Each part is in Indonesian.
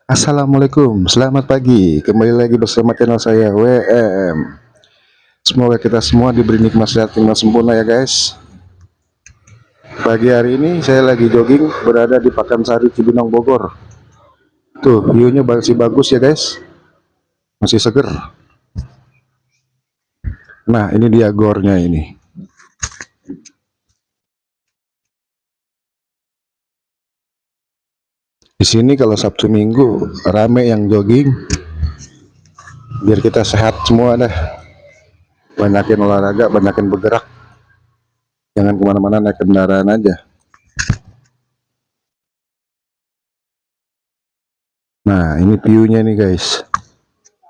Assalamualaikum, selamat pagi. Kembali lagi bersama channel saya WM. Semoga kita semua diberi nikmat sehat yang sempurna ya guys. Pagi hari ini saya lagi jogging berada di Pakansari Cibinong Bogor. Tuh view-nya masih bagus ya guys, masih seger. Nah ini dia gornya ini. Di sini kalau Sabtu Minggu rame yang jogging, biar kita sehat semua dah. Banyakin olahraga, banyakin bergerak. Jangan kemana-mana naik kendaraan aja. Nah ini view-nya nih guys,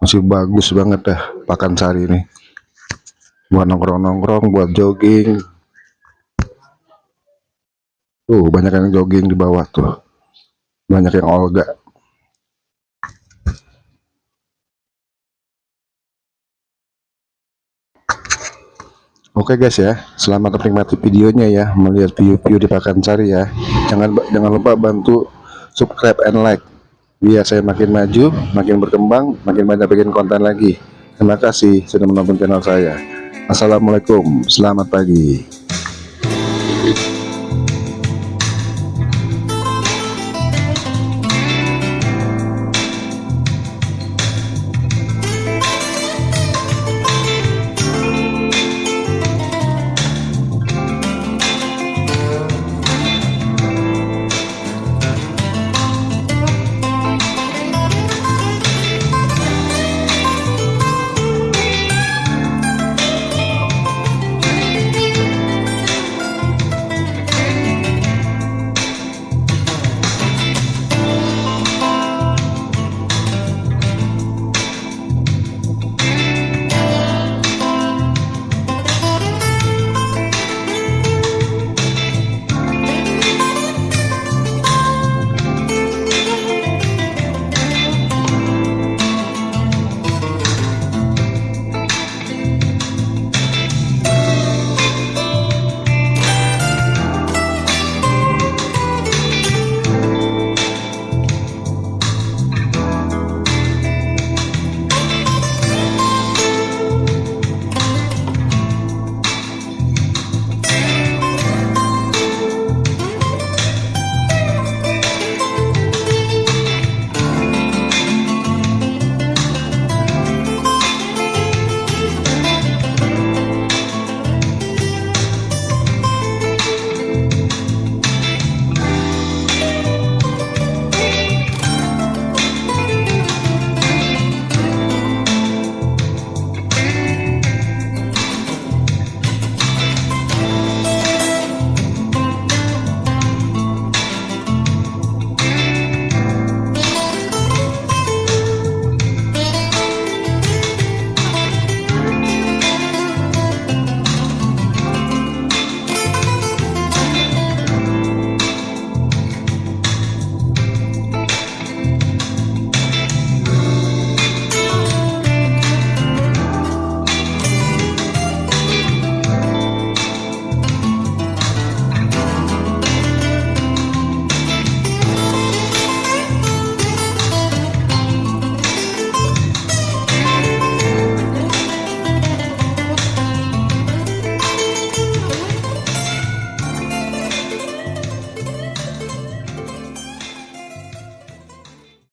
masih bagus banget dah Pakansari ini. Buat nongkrong-nongkrong, buat jogging. Tuh banyak yang jogging di bawah tuh, banyak yang olga. Oke guys ya, selamat menikmati videonya ya, melihat view-view di Pakansari ya. Jangan lupa bantu subscribe and like, biar saya makin maju, makin berkembang, makin banyak bikin konten lagi. Terima kasih sudah menonton channel saya. Assalamualaikum, selamat pagi.